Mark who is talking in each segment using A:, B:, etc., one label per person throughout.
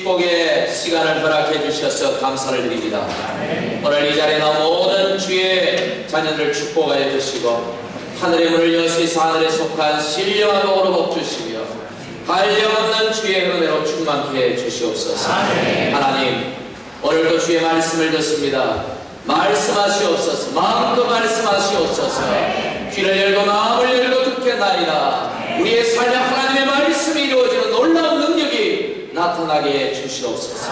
A: 축복의 시간을 허락해 주셔서 감사를 드립니다. 오늘 이 자리에 나온 모든 주의 자녀들을 축복하여 주시고 하늘의 문을 여시서 하늘에 속한 신령한 복으로 복 주시며 한량없는 주의 은혜로 충만케 해 주시옵소서. 하나님, 오늘도 주의 말씀을 듣습니다. 말씀하시옵소서. 마음껏 말씀하시옵소서. 귀를 열고 마음을 열고 듣겠나이다. 우리의 삶에 하나님의 말씀이 이루어지는 놀라운 능력이 나타나게 해 주시옵소서.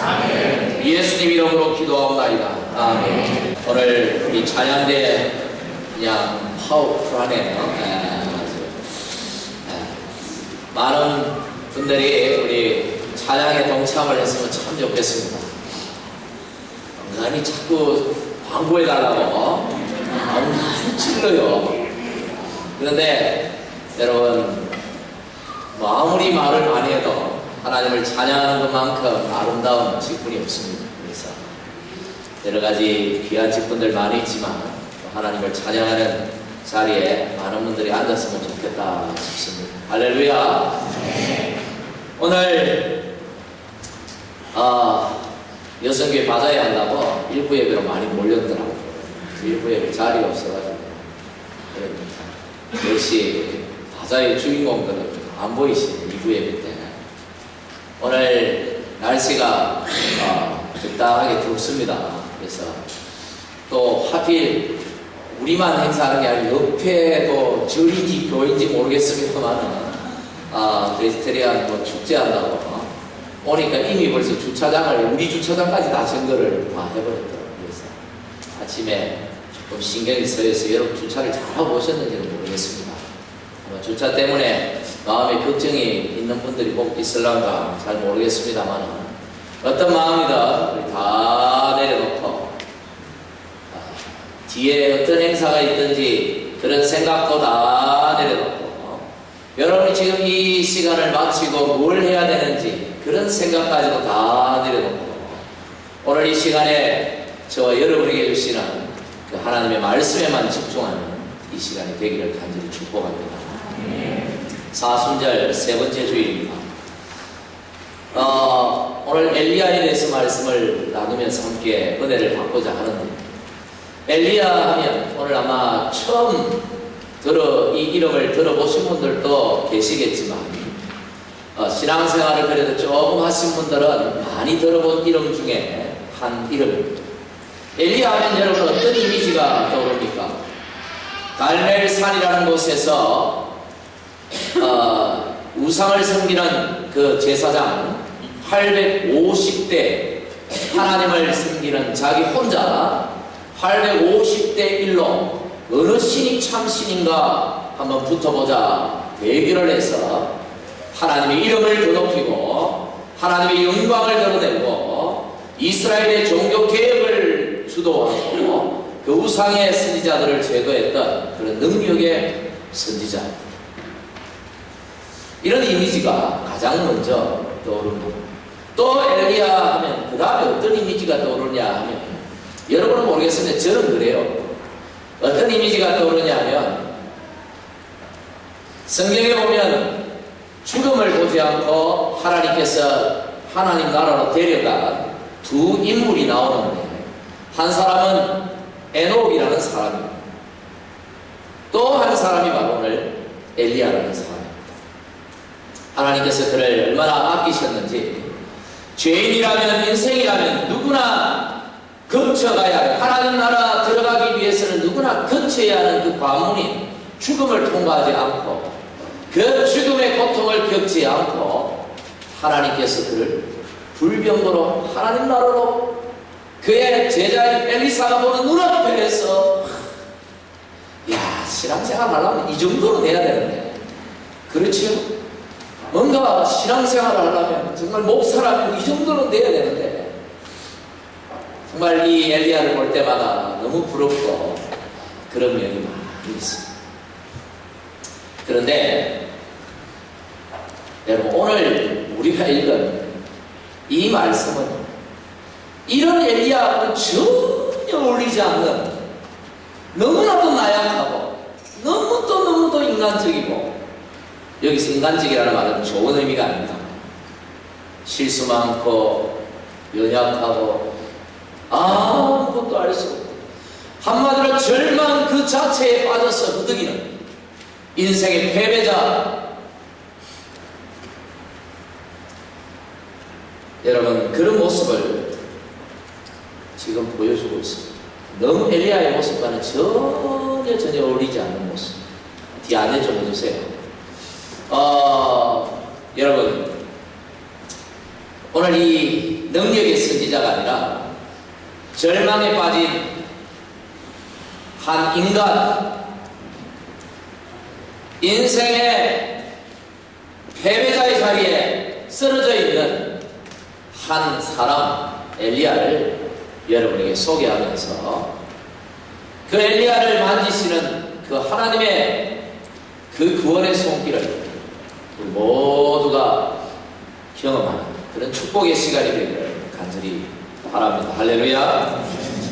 A: 예수님 이름으로 기도하옵나이다. 아멘. 오늘 이 찬양대 그냥 파워풀하네요. 많은 분들이 우리 찬양에 동참을 했으면 참 좋겠습니다. 은근히 자꾸 광고해달라고 은근히 찔러요. 그런데 여러분, 아무리 말을 많이 해도 하나님을 찬양하는 것만큼 아름다운 직분이 없습니다. 그래서 여러가지 귀한 직분들 많이 있지만 하나님을 찬양하는 자리에 많은 분들이 앉았으면 좋겠다 싶습니다. 할렐루야. 오늘 여성교회 바자회 한다고 일부 예배로 많이 몰렸더라고요. 일부 예배 자리가 없어가지고 역시 바자회 주인공들은 안 보이시네. 2부 예배 때 오늘 날씨가 적당하게 덥습니다. 그래서 또 하필 우리만 행사하는 게 아니라 옆에도 절인지 교인지 모르겠습니다만 베스테리안 뭐 축제한다고 오니까 이미 벌써 주차장을 우리 주차장까지 다 점거를 다 해버렸더라고요. 그래서 아침에 조금 신경이 쓰여서 여러분 주차를 잘하고 오셨는지는 모르겠습니다. 주차 때문에 마음에 걱정이 있는 분들이 꼭 있을란가 잘 모르겠습니다만 어떤 마음이든 우리 다 내려놓고 뒤에 어떤 행사가 있든지 그런 생각도 다 내려놓고 여러분이 지금 이 시간을 마치고 뭘 해야 되는지 그런 생각까지도 다 내려놓고 오늘 이 시간에 저와 여러분에게 주시는 그 하나님의 말씀에만 집중하는 이 시간이 되기를 간절히 축복합니다. 사순절 세 번째 주일입니다. 오늘 엘리야에 대해서 말씀을 나누면서 함께 은혜를 받고자 하는데 엘리야 하면 오늘 아마 처음 이 이름을 들어보신 분들도 계시겠지만 신앙생활을 그래도 조금 하신 분들은 많이 들어본 이름 중에 한 이름입니다. 엘리야 하면 여러분 어떤 이미지가 떠오릅니까? 갈멜산이라는 곳에서 우상을 섬기는 그 제사장 850대 하나님을 섬기는 자기 혼자 850대 1로 어느 신이 참 신인가 한번 붙어보자 대결을 해서 하나님의 이름을 더 높이고 하나님의 영광을 드러내고 이스라엘의 종교 개혁을 주도하고 그 우상의 선지자들을 제거했던 그런 능력의 선지자. 이런 이미지가 가장 먼저 떠오릅니다. 또 엘리야 하면 그 다음에 어떤 이미지가 떠오르냐 하면 여러분은 모르겠는데 저는 그래요. 어떤 이미지가 떠오르냐 하면 성경에 보면 죽음을 보지 않고 하나님께서 하나님 나라로 데려간 두 인물이 나오는데 한 사람은 에녹이라는 사람입니다. 또 한 사람이 바로 오늘 엘리야라는 사람입니다. 하나님께서 그를 얼마나 아끼셨는지 죄인이라면 인생이라면 누구나 거쳐가야 하는 하나님 나라 들어가기 위해서는 누구나 거쳐야 하는 그 관문인 죽음을 통과하지 않고 그 죽음의 고통을 겪지 않고 하나님께서 그를 불병거로 하나님 나라로 그의 제자인 엘리사가 보는 눈앞에서 신앙생활 하려면 이 정도로 돼야 되는데 그렇지요? 뭔가 신앙생활을 하려면 정말 목사라면 이 정도는 돼야 되는데 정말 이 엘리야를 볼 때마다 너무 부럽고 그런 면이 많이 있습니다. 그런데 여러분 오늘 우리가 읽은 이 말씀은 이런 엘리야하고는 전혀 어울리지 않는 너무나도 나약하고 너무도 인간적이고 여기서 인간적이라는 말은 좋은 의미가 아닙니다. 실수 많고 연약하고 아무것도 알 수 없고 한마디로 절망 그 자체에 빠져서 흐득이는 인생의 패배자. 여러분, 그런 모습을 지금 보여주고 있습니다. 너무 엘리야의 모습과는 전혀 어울리지 않는 모습. 뒤 안내 좀 해주세요. 여러분, 오늘 이 능력의 선지자가 아니라 절망에 빠진 한 인간, 인생의 패배자의 자리에 쓰러져 있는 한 사람, 엘리야를 여러분에게 소개하면서 그 엘리야를 만지시는 그 하나님의 그 구원의 손길을 모두가 경험하는 그런 축복의 시간이 되기를 간절히 바랍니다. 할렐루야.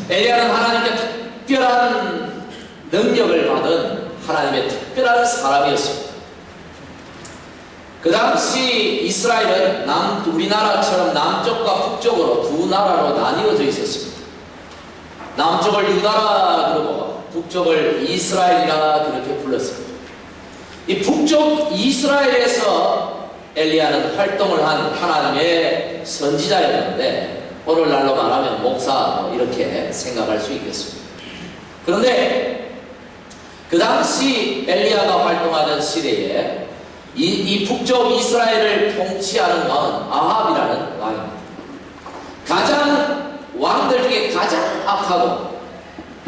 A: 엘리야는 하나님께 특별한 능력을 받은 하나님의 특별한 사람이었습니다. 그 당시 이스라엘은 우리나라처럼 남쪽과 북쪽으로 두 나라로 나뉘어져 있었습니다. 남쪽을 유다라 그러고 북쪽을 이스라엘이라 그렇게 불렀습니다. 이 북쪽 이스라엘에서 엘리야는 활동을 한 하나님의 선지자였는데 오늘날로 말하면 목사 이렇게 생각할 수 있겠습니다. 그런데 그 당시 엘리야가 활동하던 시대에 이 북쪽 이스라엘을 통치하는 왕은 아합이라는 왕입니다. 왕들 중에 가장 악하고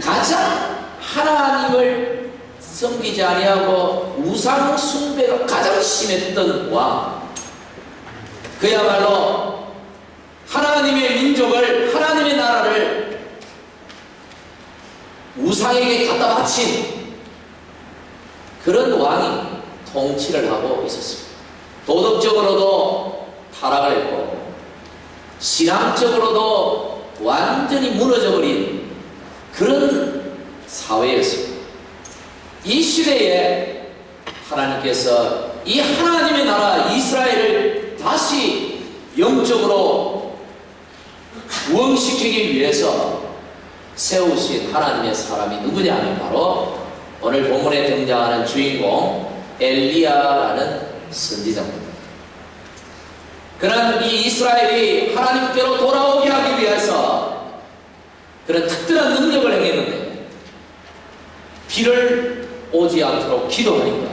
A: 가장 하나님을 섬기지 아니하고 우상 숭배가 가장 심했던 왕. 그야말로 하나님의 민족을, 하나님의 나라를 우상에게 갖다 바친 그런 왕이 통치를 하고 있었습니다. 도덕적으로도 타락을 했고 신앙적으로도 완전히 무너져버린 그런 사회였습니다. 이 시대에 하나님께서 이 하나님의 나라 이스라엘을 다시 영적으로 부흥시키기 위해서 세우신 하나님의 사람이 누구냐 하면 바로 오늘 본문에 등장하는 주인공 엘리야라는 선지자입니다. 그런 이 이스라엘이 하나님께로 돌아오게 하기 위해서 그런 특별한 능력을 행했는데 비를 오지 않도록 기도하니까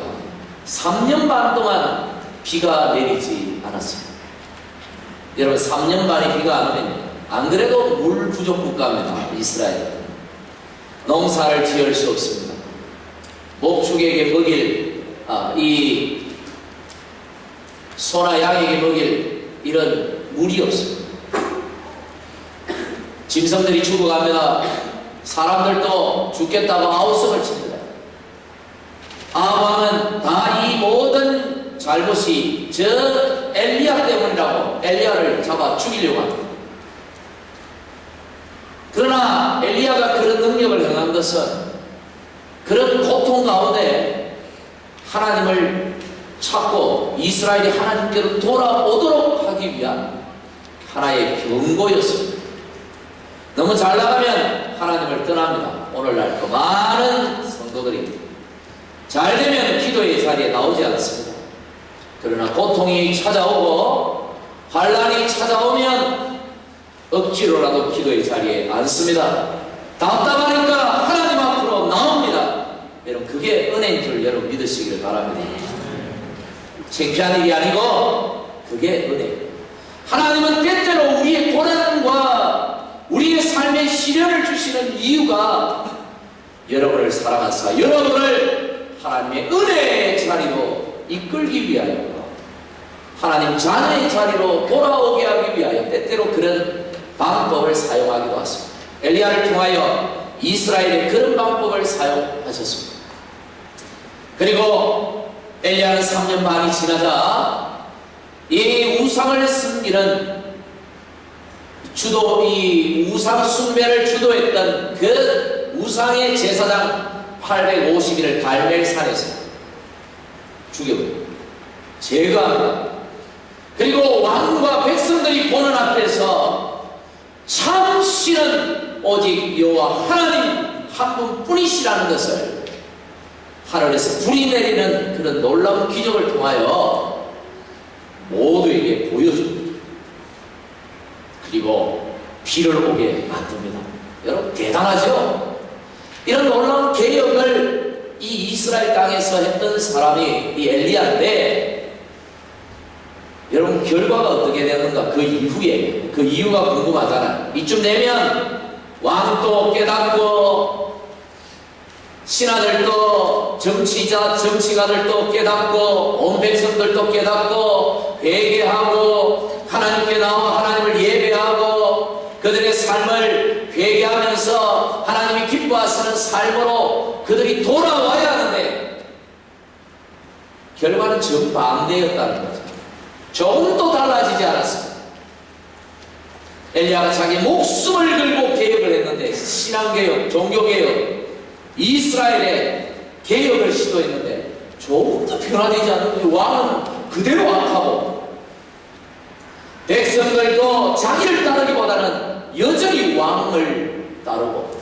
A: 3년 반 동안 비가 내리지 않았습니다. 여러분, 3년 반이 비가 안 오면 안 그래도 물 부족 국가입니다. 이스라엘은 농사를 지을 수 없습니다. 목축에게 먹일 이 소나 양에게 먹일 이런 물이 없습니다. 짐승들이 죽어가면 사람들도 죽겠다고 아우성을 칩니다. 아합은 다 이 모든 잘못이 저 엘리야 때문이라고 엘리야를 잡아 죽이려고 합니다. 그러나 엘리야가 그런 능력을 행한 것은 그런 고통 가운데 하나님을 찾고 이스라엘이 하나님께로 돌아오도록 하기 위한 하나의 경고였습니다. 너무 잘 나가면 하나님을 떠납니다. 오늘날 그 많은 성도들이 잘 되면 기도의 자리에 나오지 않습니다. 그러나 고통이 찾아오고 환난이 찾아오면 억지로라도 기도의 자리에 앉습니다. 답답하니까 하나님 앞으로 나옵니다. 여러분, 그게 은혜인 줄 여러분 믿으시기를 바랍니다. 창피한 일이 아니고 그게 은혜. 하나님은 때때로 우리의 고난과 우리의 삶의 시련을 주시는 이유가 여러분을 사랑하사 여러분을 하나님의 은혜의 자리로 이끌기 위하여, 하나님 자녀의 자리로 돌아오게 하기 위하여 때때로 그런 방법을 사용하기도 하십니다. 엘리야를 통하여 이스라엘의 그런 방법을 사용하셨습니다. 그리고 엘리야는 3년 반이 지나자 이 우상을 섬기는 이 우상 숭배를 주도했던 그 우상의 제사장 850인을 갈멜산에서 죽여버립니다. 제거합니다. 그리고 왕과 백성들이 보는 앞에서 참 신은 오직 여호와 하나님 한 분뿐이시라는 것을 하늘에서 불이 내리는 그런 놀라운 기적을 통하여 모두에게 보여줍니다. 그리고 비를 오게 만듭니다. 여러분 대단하죠? 이런 놀라운 개혁을 이 이스라엘 땅에서 했던 사람이 이 엘리야인데, 여러분 결과가 어떻게 되는가? 그 이후에, 그 이유가 궁금하잖아요. 이쯤 되면 왕도 깨닫고 신하들도 정치가들도 깨닫고 온 백성들도 깨닫고 회개하고 하나님께 나와 하나님을 예배하고 그들의 삶을 회개하면서 하나님이 기뻐하시는 삶으로 그들이 돌아와야 하는데, 결과는 정반대였다는 거죠. 조금도 달라지지 않았습니다. 엘리야가 자기 목숨을 걸고 개혁을 했는데, 신앙개혁, 종교개혁, 이스라엘의 개혁을 시도했는데 조금도 변화되지 않는 왕은 그대로 악하고, 백성들도 자기를 따르기보다는 여전히 왕을 따르고,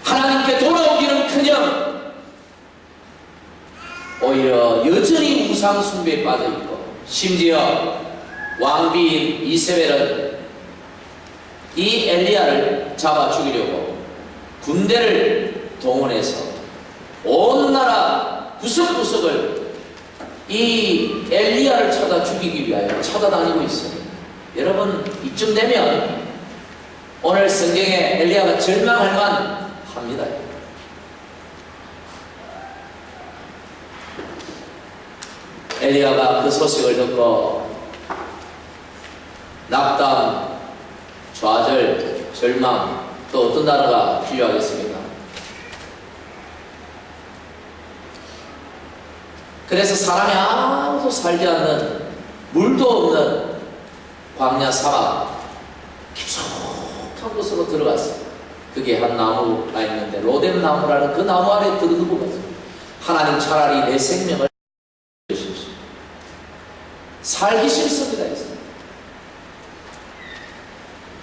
A: 하나님께 돌아오기는커녕 오히려 여전히 우상 숭배에 빠져있고, 심지어 왕비인 이세벨은 이 엘리야를 잡아 죽이려고 군대를 동원해서 온 나라 구석구석을 이 엘리야를 찾아 죽이기 위하여 찾아다니고 있습니다. 여러분 이쯤 되면 오늘 성경에 엘리야가 절망할 만합니다. 엘리야가 그 소식을 듣고 낙담, 좌절, 절망, 또 어떤 단어가 필요하겠습니까? 그래서 사람이 아무도 살지 않는, 물도 없는 광야 사막 깊숙한 곳으로 들어갔어요. 그게 한 나무가 있는데 로뎀 나무라는 그 나무 아래 들어두고 갔어요. 하나님 차라리 내 생명을 주십시오. 살기 싫습니다.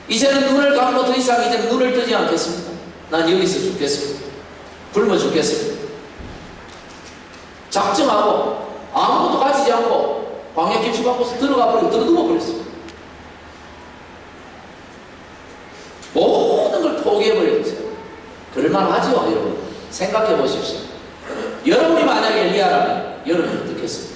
A: 이제는 눈을 감고 더 이상 이제는 눈을 뜨지 않겠습니다. 난 여기서 죽겠습니다. 굶어 죽겠습니다. 작정하고 아무것도 가지지 않고 광야 깊숙한 곳에 들어가 버리고 들어누워 버렸습니다. 모든 걸 포기해버렸어요. 그럴만하죠, 여러분. 생각해 보십시오. 여러분이 만약에 엘리야라면 여러분은 어떻겠습니까?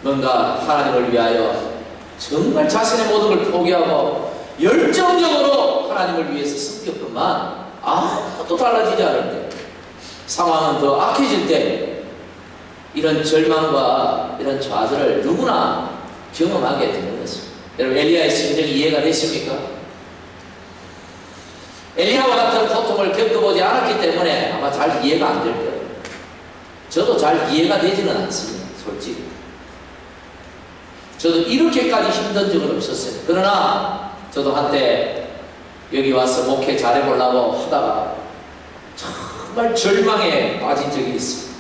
A: 뭔가 하나님을 위하여 정말 자신의 모든 걸 포기하고 열정적으로 하나님을 위해서 섬겼건만 아무것도 달라지지 않을 때, 상황은 더 악해질 때, 이런 절망과 이런 좌절을 누구나 경험하게 되는 것입니다. 여러분 엘리야의 심정이 이해가 되십니까? 엘리야와 같은 고통을 겪어보지 않았기 때문에 아마 잘 이해가 안 될 거예요. 저도 잘 이해가 되지는 않습니다. 솔직히 저도 이렇게까지 힘든 적은 없었어요. 그러나 저도 한때 여기 와서 목회 잘해보려고 하다가 정말 절망에 빠진 적이 있습니다.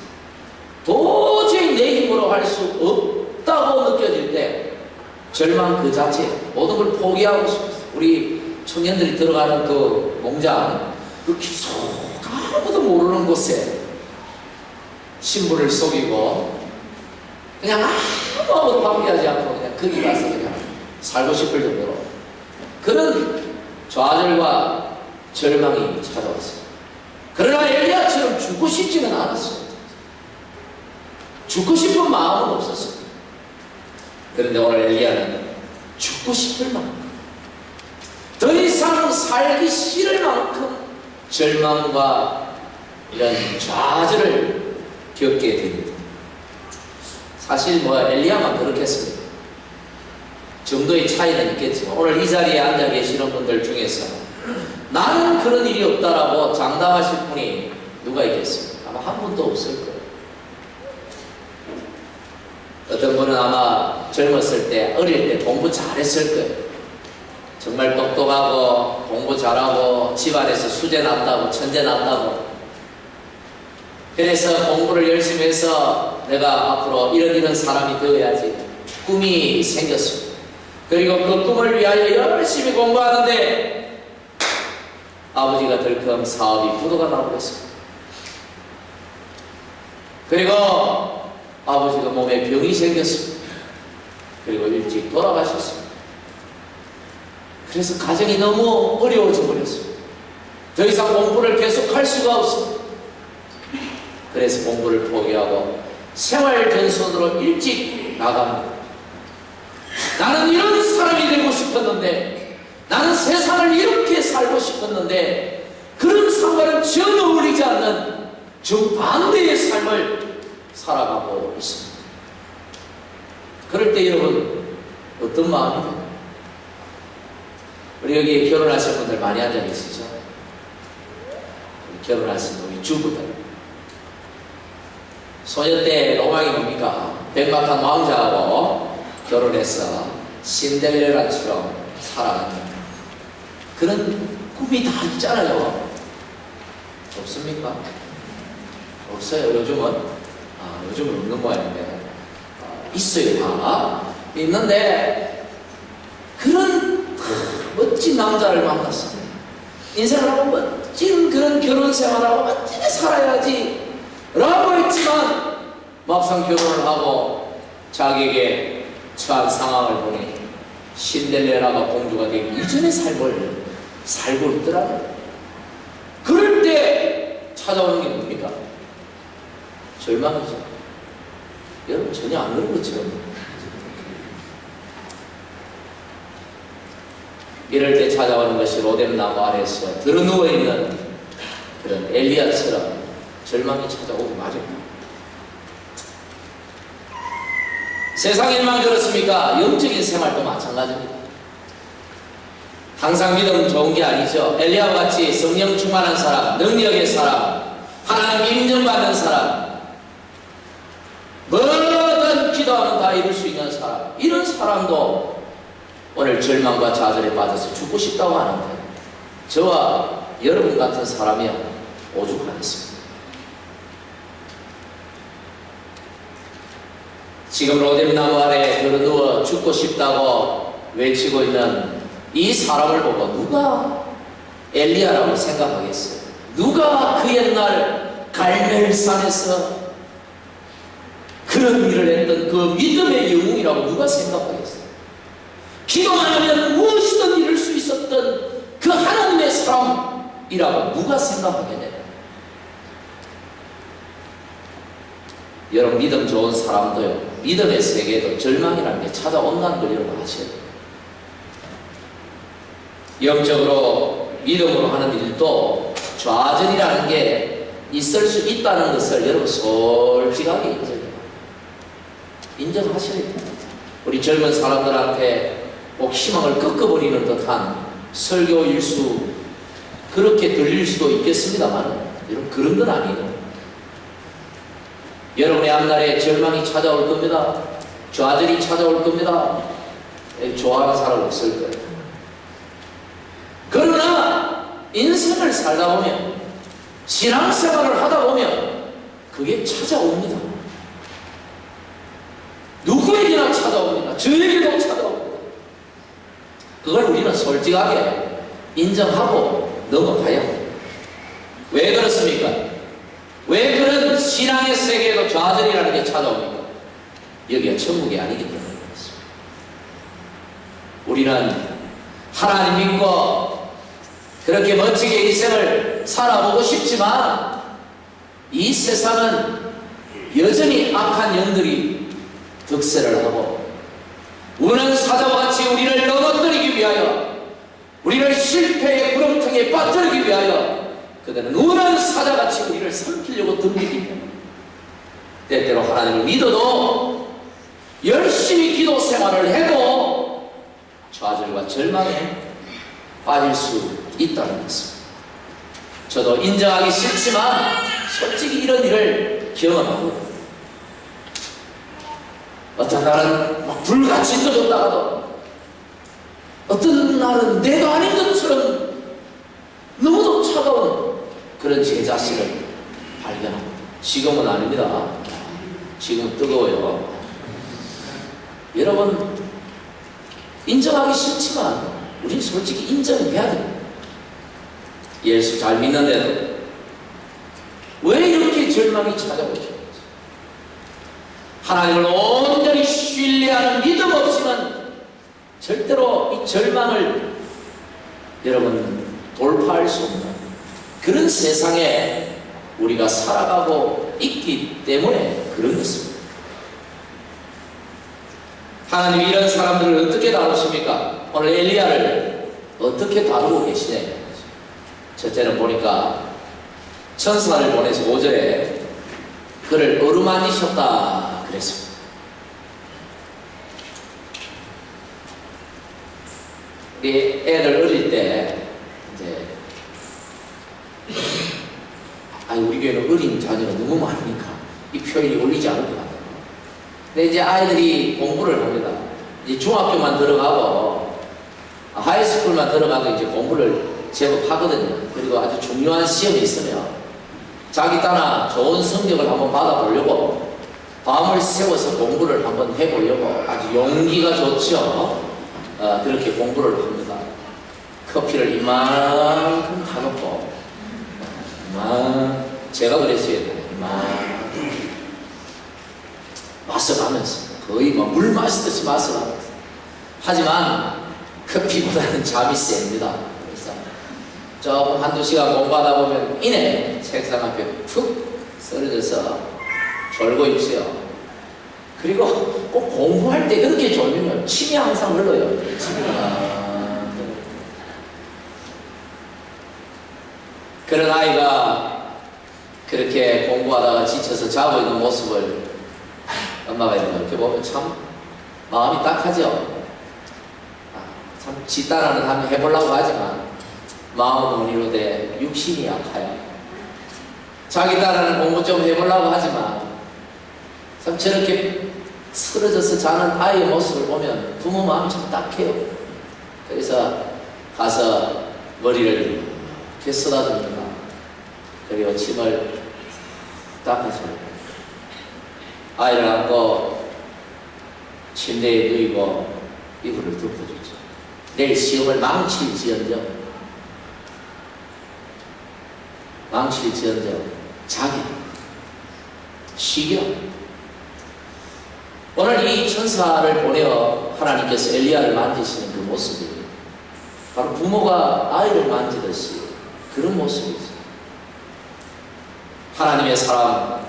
A: 도저히 내 힘으로 할 수 없다고 느껴질 때 절망 그 자체, 모든 걸 포기하고 싶었어요. 우리 청년들이 들어가는 그 공장, 그 깊숙한 아무도 모르는 곳에 신부를 속이고 그냥 아무것도 관계하지 않고 그냥 거기 가서 그냥 살고 싶을 정도로 그런 좌절과 절망이 찾아왔어요. 그러나 엘리야처럼 죽고 싶지는 않았어요. 죽고 싶은 마음은 없었어요. 그런데 오늘 엘리야는 죽고 싶을 만큼, 더 이상 살기 싫을 만큼 절망과 이런 좌절을 겪게 됩니다. 사실 엘리야만 그렇겠습니다. 정도의 차이는 있겠지만 오늘 이 자리에 앉아 계시는 분들 중에서 나는 그런 일이 없다라고 장담하실 분이 누가 있겠습니까? 아마 한 분도 없을 거예요. 어떤 분은 아마 젊었을 때, 어릴 때 공부 잘했을 거예요. 정말 똑똑하고 공부 잘하고 집안에서 수재 났다고, 천재 났다고. 그래서 공부를 열심히 해서 내가 앞으로 이런 사람이 되어야지 꿈이 생겼습니다. 그리고 그 꿈을 위하여 열심히 공부하는데 아버지가 덜컥 사업이 부도가 나버렸습니다. 그리고 아버지가 몸에 병이 생겼습니다. 그리고 일찍 돌아가셨습니다. 그래서 가정이 너무 어려워져 버렸습니다. 더 이상 공부를 계속할 수가 없습니다. 그래서 공부를 포기하고 생활전선으로 일찍 나갑니다. 나는 이런 사람이 되고 싶었는데, 나는 세상을 이렇게 살고 싶었는데, 그런 상과는 전혀 어울리지 않는 정반대의 삶을 살아가고 있습니다. 그럴 때 여러분 어떤 마음이 드나요? 우리 여기 결혼하신 분들 많이 앉아 계시죠? 결혼하신 우리 주부들, 소년 때 로망이 뭡니까? 백마탄 왕자하고 결혼해서 신데렐라처럼 살아가는 그런 꿈이 다 있잖아요. 없습니까? 없어요. 요즘은 없는 모양인데 있어요. 다 있는데 그런 멋진 남자를 만났어요. 인생을 하고 멋진 그런 결혼 생활하고 멋지게 살아야지 라고 했지만 막상 결혼을 하고 자기에게 처한 상황을 보니 신데렐라가 공주가 되기 이전의 삶을 살고 있더라고요. 그럴 때 찾아오는 게 뭡니까? 절망이죠. 여러분 전혀 안 그런 거죠. 이럴 때 찾아오는 것이 로뎀나무 아래에서 드러누워있는 그런 엘리야처럼 절망이 찾아오고 말입니다. 세상 일만 그렇습니까? 영적인 생활도 마찬가지입니다. 항상 믿음은 좋은 게 아니죠. 엘리야와 같이 성령 충만한 사람, 능력의 사람, 하나님 인정받는 사람, 뭐든 기도하면 다 이룰 수 있는 사람, 이런 사람도 오늘 절망과 좌절에 빠져서 죽고 싶다고 하는데 저와 여러분 같은 사람이야 오죽하겠습니다. 지금 로뎀나무 아래 들어누워 죽고 싶다고 외치고 있는 이 사람을 보고 누가 엘리야라고 생각하겠어요? 누가 그 옛날 갈멜산에서 그런 일을 했던 그 믿음의 영웅이라고 누가 생각하겠어요? 기도만 하면 무엇이든 이룰 수 있었던 그 하나님의 사람이라고 누가 생각하겠냐? 여러분 믿음 좋은 사람도요, 믿음의 세계에도 절망이라는 게 찾아온다는 걸 여러분 아셔야 돼요. 영적으로 믿음으로 하는 일도 좌절이라는 게 있을 수 있다는 것을 여러분 솔직하게 인정하셔야 됩니다. 우리 젊은 사람들한테 꼭 희망을 꺾어버리는 듯한 설교일 수, 그렇게 들릴 수도 있겠습니다만 여러분 그런 건 아니에요. 여러분의 앞날에 절망이 찾아올 겁니다. 좌절이 찾아올 겁니다. 좋아하는 사람 없을 거예요. 그러나 인생을 살다 보면, 신앙생활을 하다 보면 그게 찾아옵니다. 누구에게나 찾아옵니다. 저에게도 찾아옵니다. 그걸 우리는 솔직하게 인정하고 넘어가야 합니다. 왜 그렇습니까? 왜 그런 신앙의 세계에도 좌절이라는 게 찾아옵니까? 여기가 천국이 아니기 때문에 그렇습니다. 우리는 하나님 믿고 그렇게 멋지게 인생을 살아보고 싶지만 이 세상은 여전히 악한 영들이 득세를 하고 우는 사자와 같이 우리를 넘어뜨리기 위하여, 우리를 실패의 구렁텅이에 빠뜨리기 위하여 그들은 우는 사자같이 우리를 삼키려고 덤비기 때문에 때때로 하나님을 믿어도 열심히 기도 생활을 해도 좌절과 절망에 빠질 수 있다는 것입니다. 저도 인정하기 싫지만 솔직히 이런 일을 경험하고, 어떤 날은 막 불같이 떠졌다가도 어떤 날은 내가 아닌 것처럼 너무도 차가운 그런 제 자신을 발견합니다. 지금은 아닙니다. 지금은 뜨거워요. 여러분, 인정하기 싫지만 우린 솔직히 인정해야 돼요. 예수 잘 믿는데도 왜 이렇게 절망이 찾아오죠? 하나님을 온전히 신뢰하는 믿음 없이는 절대로 이 절망을 여러분 돌파할 수 없는 그런 세상에 우리가 살아가고 있기 때문에 그런 것입니다. 하나님이 이런 사람들을 어떻게 다루십니까? 오늘 엘리야를 어떻게 다루고 계시냐. 첫째는 보니까 천사를 보내서 5절에 그를 어루만지셨다 그랬습니다. 우리 애들 어릴 때 이제 우리 교회는 어린 자녀가 너무 많으니까 이 표현이 어울리지 않을 것 같아요. 근데 이제 아이들이 공부를 합니다. 이제 중학교만 들어가고 하이스쿨만 들어가도 이제 공부를 제법 하거든요. 그리고 아주 중요한 시험이 있으면 자기 따라 좋은 성적을 한번 받아보려고 밤을 새워서 공부를 한번 해보려고 아주 용기가 좋죠. 그렇게 공부를 합니다. 커피를 이만큼 타놓고 제가 그랬어요. 마셔가면서 거의 물 마시듯이 마셔가면서 하지만 커피보다는 잠이 셉니다. 그래서 조금 한두 시간 공부하다 보면 이내 책상 앞에 푹 쓰러져서 졸고 있어요. 그리고 꼭 공부할 때 그렇게 졸면 침이 항상 흘러요. 그런 아이가 그렇게 공부하다가 지쳐서 자고 있는 모습을 엄마가 이렇게 보면 참 마음이 딱하죠. 참 지따라는 한번 해보려고 하지만 마음은 원이로되 육신이 약하여 자기 딸은 공부 좀 해보려고 하지만 참 저렇게 쓰러져서 자는 아이의 모습을 보면 부모 마음이 참 딱해요. 그래서 가서 머리를 이렇게 쏟아줍니다. 그리고 침을 닦아줍니다. 아이를 안고 침대에 누이고 이불을 덮어주죠. 내일 시험을 망칠지언정 자기 쉬기라. 오늘 이 천사를 보내어 하나님께서 엘리야를 만지시는 그 모습이 바로 부모가 아이를 만지듯이 그런 모습이죠. 하나님의 사람,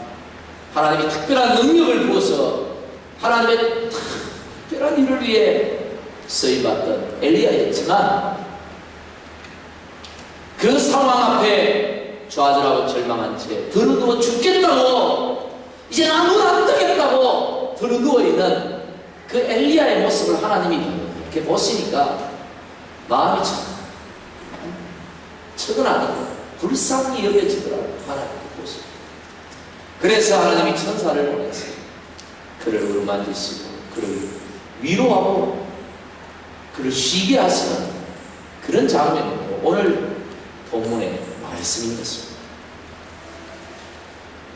A: 하나님이 특별한 능력을 부어서 하나님의 특별한 일을 위해 쓰임받던 엘리야였지만 그 상황 앞에 좌절하고 절망한 채 드러누워 죽겠다고 이제 나 눈 안 뜨겠다고 드러누워 있는 그 엘리야의 모습을 하나님이 이렇게 보시니까 마음이 참 처근하고 불쌍히 여겨지더라고요. 하나님께 보시고. 그래서 하나님이 천사를 보내서 그를 어루만지시고 그를 위로하고 그를 쉬게 하시는 그런 장면이 오늘 본문의 말씀인 것입니다.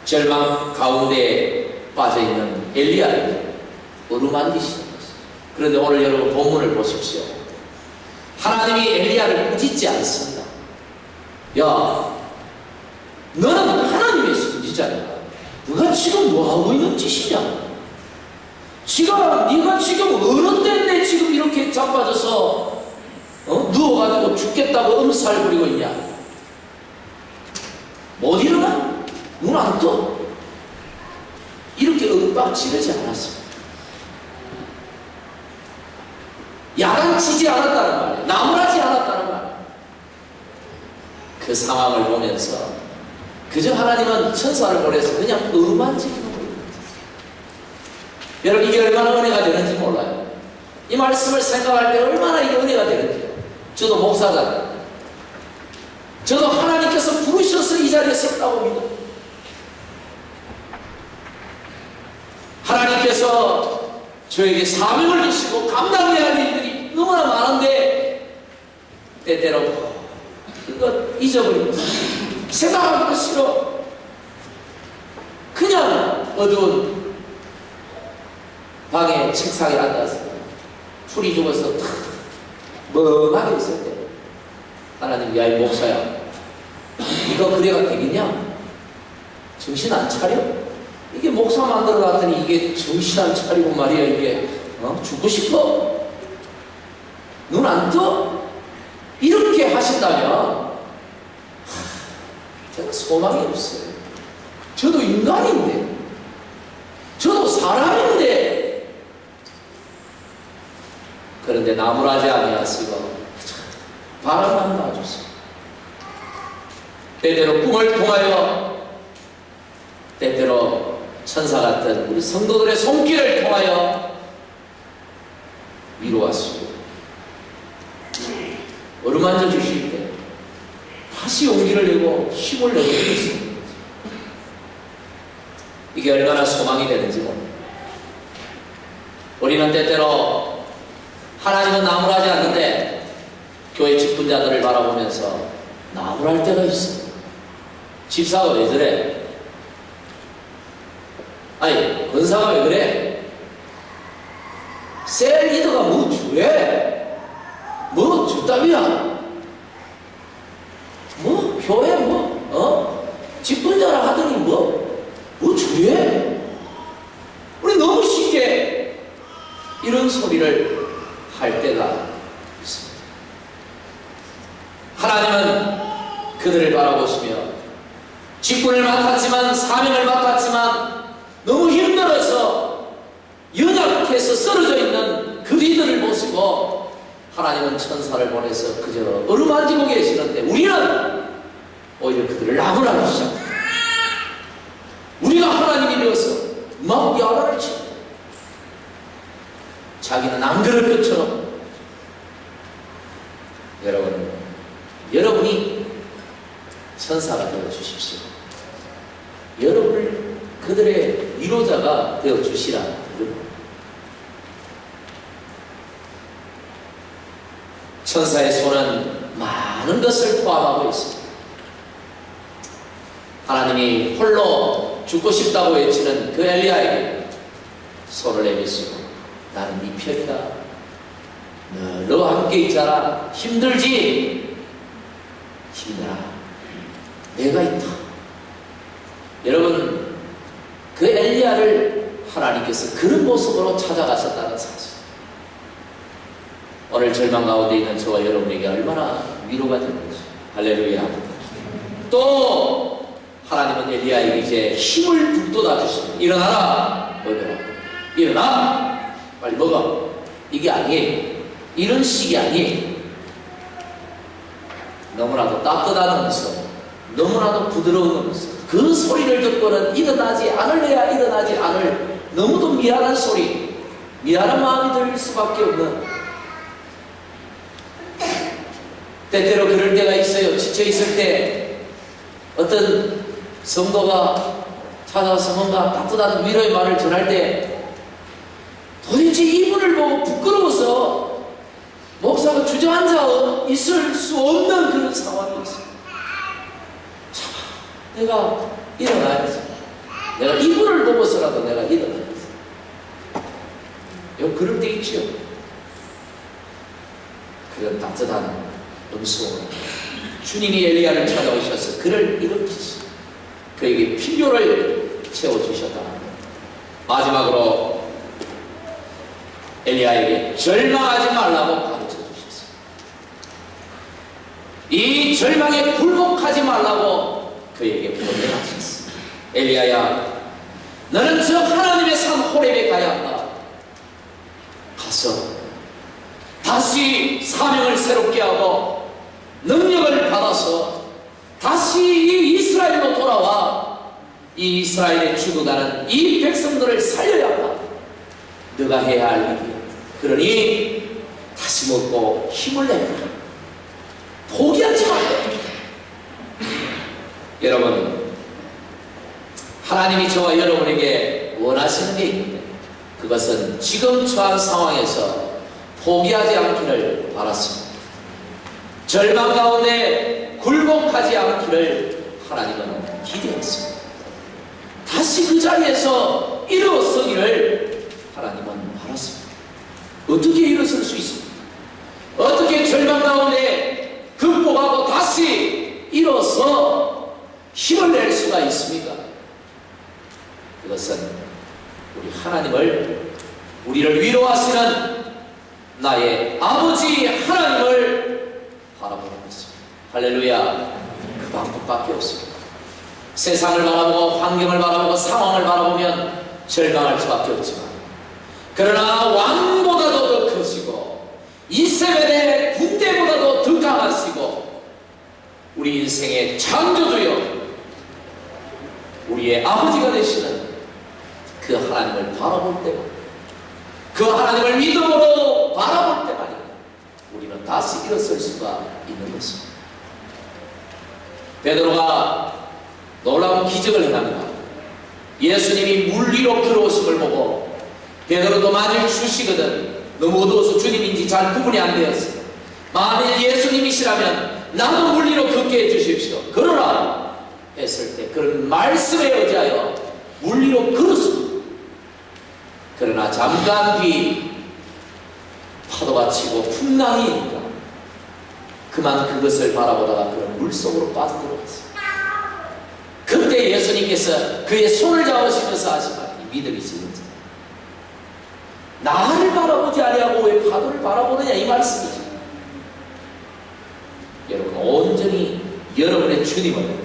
A: 절망 가운데 빠져있는 엘리야를 어루만지시는 것입니다. 그런데 오늘 여러분 본문을 보십시오. 하나님이 엘리야를 꾸짖지 않습니다. 야, 너는 하나님의 선지자야. 너가 지금 뭐하고 있는 짓이냐? 네가 지금 어른됐네 지금 이렇게 자빠져서 누워가지고 죽겠다고 음살 부리고 있냐? 못 일어나? 눈 안 떠? 이렇게 윽박 지르지 않았습니다. 야단치지 않았다는 말이에요. 나무라지 않았다는 말이에요. 그 상황을 보면서 그저 하나님은 천사를 보내서 그냥 어루만지기만 보입니다. 여러분, 이게 얼마나 은혜가 되는지 몰라요. 이 말씀을 생각할 때 얼마나 이게 은혜가 되는지요. 저도 목사잖아요. 저도 하나님께서 부르셔서 이 자리에 섰다고 믿어요. 하나님께서 저에게 사명을 주시고 감당해야 할 일들이 너무나 많은데 때때로 그거 잊어버리고 생각하기도 싫어. 그냥 어두운 방에 책상에 앉아서 풀이 죽어서 탁 멍하게 있을 때 하나님, 야 이 목사야, 이거 그래가 되겠냐? 정신 안 차려? 이게 목사 만들어 놨더니 이게 정신 안 차리고 말이야, 이게 죽고 싶어? 눈 안 떠? 이렇게 하신다면 제가 소망이 없어요. 저도 인간인데, 저도 사람인데, 그런데 나무라지 아니하시고 바람만 놔주세요. 때때로 꿈을 통하여, 때때로 천사 같은 우리 성도들의 손길을 통하여 위로하시고 어루만져 주실 때 다시 용기를 내고 힘을 내고 있습니다. 이게 얼마나 소망이 되는지 모릅니다. 우리는 때때로 하나님은 나무라지 않는데 교회 직분자들을 바라보면서 나무랄 때가 있어. 집사가 왜 저래? 아니, 권사가 왜 그래? 셀 리더가 뭐 주래? 뭐 주답이야? 뭐 교회 직분자라 하더니 뭐 주래? 우리 너무 쉽게 이런 소리를 할 때가 있습니다. 하나님은 그들을 바라보시며 직분을 맡았지만, 사명을 맡았지만 너무 힘들어서 연약해서 쓰러져 있는 그 이들을 보시고 하나님은 천사를 보내서 그저 어루만지고 계시는데, 우리는 오히려 그들을 나무라고 시작합니다. 우리가 하나님이 되어서 막 야단을 치고 자기는 안 그럴 것처럼. 여러분이 천사가 되어 주십시오. 여러분을 그들의 위로자가 되어 주시라. 천사의 손은 많은 것을 포함하고 있습니다. 하나님이 홀로 죽고 싶다고 외치는 그 엘리야에게 손을 내미시고, 나는 네 편이다. 너와 함께 있잖아. 힘들지? 힘들어. 내가 있다. 여러분, 그 엘리야를 하나님께서 그런 모습으로 찾아가셨다는 사실, 오늘 절망 가운데 있는 저와 여러분에게 얼마나 위로가 되는지. 할렐루야. 또 하나님은 엘리야에게 이제 힘을 북돋아 주십니다. 일어나라. 먹어라. 일어나. 빨리 먹어. 이게 아니에요. 이런 식이 아니에요. 너무나도 따뜻한 음성, 너무나도 부드러운 음성, 그 소리를 듣고는 일어나지 않을래야 일어나지 않을 너무도 미안한 소리, 미안한 마음이 들 수밖에 없는, 때때로 그럴 때가 있어요. 지쳐있을 때 어떤 성도가 찾아와서 뭔가 따뜻한 위로의 말을 전할 때 도대체 이분을 보고 부끄러워서 목사가 주저앉아 있을 수 없는 그런 상황이 있어요. 참, 내가 일어나야지. 내가 이분을 보고서라도 내가 일어나야지. 그럴 때 있죠. 그런 따뜻한 음성으로 주님이 엘리야를 찾아오셔서 그를 일으키시, 그에게 필요를 채워주셨다. 마지막으로 엘리야에게 절망하지 말라고 가르쳐 주셨어요. 이 절망에 굴복하지 말라고 그에게 명령하셨어요. 엘리야야, 너는 저 하나님의 산 호렙에 가야 한다. 가서 다시 사명을 새롭게 하고 능력을 받아서 다시 이 이스라엘로 돌아와 이 이스라엘에 죽어가는 이 백성들을 살려야 한다. 너가 해야 할 일이야. 그러니 다시 먹고 힘을 내라. 포기하지 말라. 여러분, 하나님이 저와 여러분에게 원하시는 게 있는데, 그것은 지금 처한 상황에서 포기하지 않기를 바랐습니다. 절망 가운데 굴복하지 않기를 하나님은 기대했습니다. 다시 그 자리에서 일어서기를 하나님은 바랐습니다. 어떻게 일어설 수 있습니까? 어떻게 절망 가운데 극복하고 다시 일어서 힘을 낼 수가 있습니까? 그것은 우리 하나님을, 우리를 위로하시는 나의 아버지 하나님을 바라보는 것입니다. 할렐루야. 그 방법밖에 없습니다. 세상을 바라보고 환경을 바라보고 상황을 바라보면 절망할 수밖에 없지만, 그러나 왕보다도 더 크시고 이세벨의 군대보다도 더 강하시고 우리 인생의 창조주여 우리의 아버지가 되시는 그 하나님을 바라볼 때만, 그 하나님을 믿음으로 바라볼 때만입니다. 우리는 다시 일어설 수가 있는 것입니다. 베드로가 놀라운 기적을 행합니다. 예수님이 물 위로 걸어오심을 보고 베드로도 만일 주시거든, 너무 어두워서 주님인지 잘 구분이 안 되었어요. 만일 예수님이시라면 나도 물 위로 걷게 해주십시오, 걸어라 했을 때 그런 말씀에 의지하여 물 위로 걸었습니다. 그러나 잠깐 뒤 파도가 치고 풍랑이 있다. 그만 그것을 바라보다가 그런 물속으로 빠져들어갔어요. 그때 예수님께서 그의 손을 잡으시면서 하신 말이 믿음이 있는지, 나를 바라보지 아니하고 왜 파도를 바라보느냐, 이 말씀이죠. 여러분, 온전히 여러분의 주님을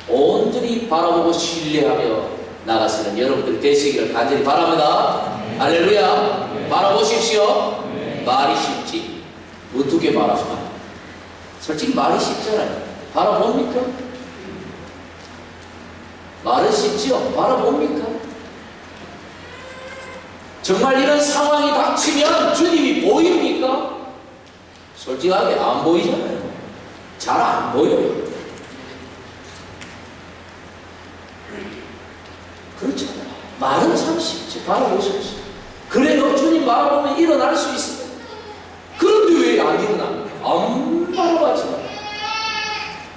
A: 온전히 바라보고 신뢰하며 나가시는 여러분들 되시기를 간절히 바랍니다. 할렐루야. 바라보십시오. 말이 쉽지 어떻게 바라봐? 솔직히 말이 쉽잖아요. 바라봅니까? 말은 쉽지요. 바라봅니까? 정말 이런 상황이 닥치면 주님이 보입니까? 솔직하게 안 보이잖아요. 잘 안 보여요. 그렇죠. 말은 참 쉽지. 바라보십시오. 그래도 주님 바라보면 일어날 수 있습니다. 그런데 왜 안 일어납니까? 안 바라봐지만.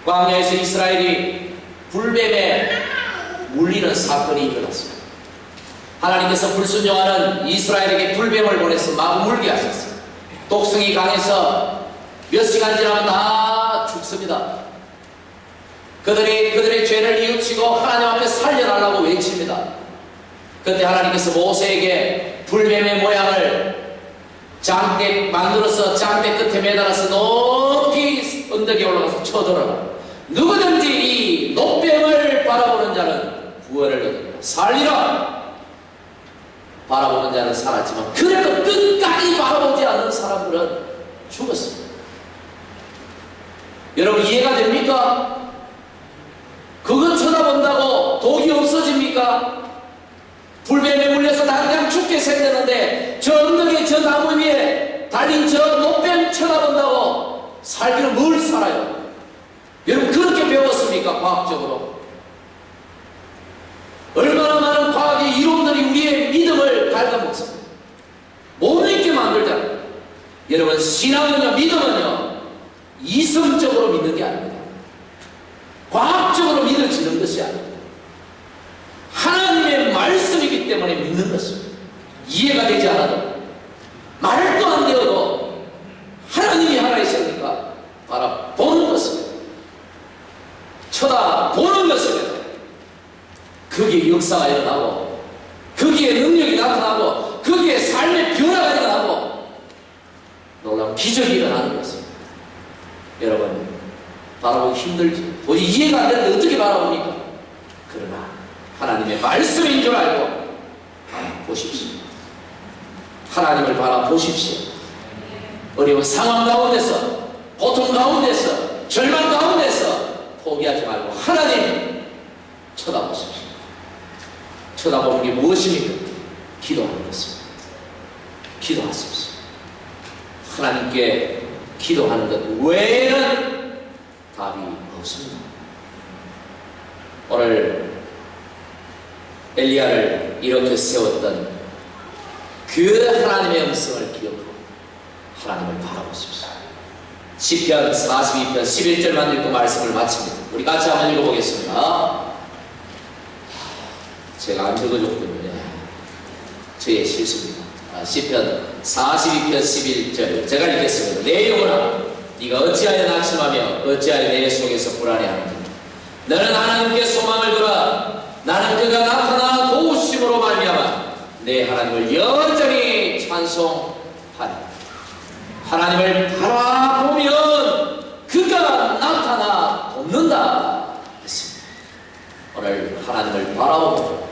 A: 광야에서 이스라엘이 불뱀에 물리는 사건이 일어났습니다. 하나님께서 불순종하는 이스라엘에게 불뱀을 보내서 마구 물게 하셨어요. 독성이 강해서 몇 시간 지나면 다 죽습니다. 그들의 죄를 뉘우치고 하나님 앞에 살려달라고 외칩니다. 그때 하나님께서 모세에게 불뱀의 모양을 장대 만들어서 장대 끝에 매달아서 높이 언덕에 올라가서 쳐들어라. 누구든지 이 높뱀을 바라보는 자는 구원을 얻는다. 살리라. 바라보는 자는 살았지만 그래도 끝까지 바라보지 않는 사람들은 죽었습니다. 여러분, 이해가 됩니까? 그거 쳐다본다고 독이 없어집니까? 불뱀에 물려서 당장 죽게 생겼는데 저 언덕에 저 나무 위에 달린 저 높뱀 쳐다본다고 살기는 뭘 살아요? 여러분, 그렇게 배웠습니까? 과학적으로. 얼마나 많은 과학의 이론들이 우리의 믿음을 갉아먹습니다. 못 믿게 만들잖아요. 여러분, 신앙은요, 믿음은요, 이성적으로 믿는 게 아닙니다. 과학적으로 믿어지는 것이 아닙니다. 하나님의 말씀이기 때문에 믿는 것입니다. 이해가 되지 않아도, 말도 안 되어도 하나님이 하나이시니까 바라보는 것입니다. 쳐다보는 것입니다. 거기에 역사가 일어나고, 거기에 능력이 나타나고, 거기에 삶의 변화가 일어나고, 놀라운 기적이 일어나는 것입니다. 여러분, 바라보기 힘들지. 도저히 이해가 안 되는데 어떻게 바라봅니까? 그러나 하나님의 말씀인 줄 알고 보십시오. 하나님을 바라보십시오. 어려운 상황 가운데서, 고통 가운데서, 절망 가운데서 포기하지 말고 하나님 쳐다보십시오. 쳐다보는 게 무엇입니까? 기도하는 것입니다. 기도하십시오. 하나님께 기도하는 것 외에는 답이 없습니다. 오늘 엘리야를 이렇게 세웠던 그 하나님의 음성을 기억하고 하나님을 바라보십시오. 시편 42편 11절만 읽고 말씀을 마칩니다. 우리 같이 한번 읽어보겠습니다. 제가 안 적어줬군요. 저의 실수입니다. 시편 42편 11절 제가 읽겠습니다. 내 영혼아 네가 어찌하여 낙심하며 어찌하여 내 속에서 불안해하는지 너는 하나님께 소망을 두라. 나는 그가 나타나 도우심으로 말미암아 내 하나님을 여전히 찬송하리. 하나님을 바라보면 그가 나타나 돕는다 했습니다. 오늘 하나님을 바라보고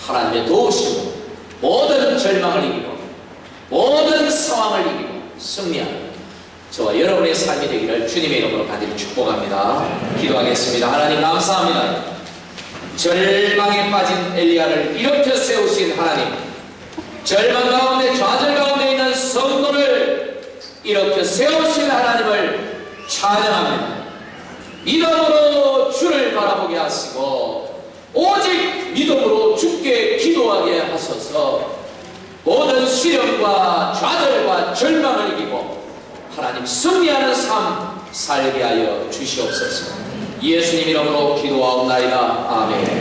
A: 하나님의 도우심으로 모든 절망을 이기고 모든 상황을 이기고 승리하는 저와 여러분의 삶이 되기를 주님의 이름으로 간절히 축복합니다. 기도하겠습니다. 하나님 감사합니다. 절망에 빠진 엘리야를 일으켜 세우신 하나님, 절망 가운데 좌절 가운데 있는 성도를 일으켜 세우신 하나님을 찬양합니다. 믿음으로 주를 바라보게 하시고 오직 믿음으로 주께 기도하게 하소서. 모든 시련과 좌절과 절망을 이기고 하나님 승리하는 삶 살게 하여 주시옵소서. 예수님 이름으로 기도하옵나이다. 아멘.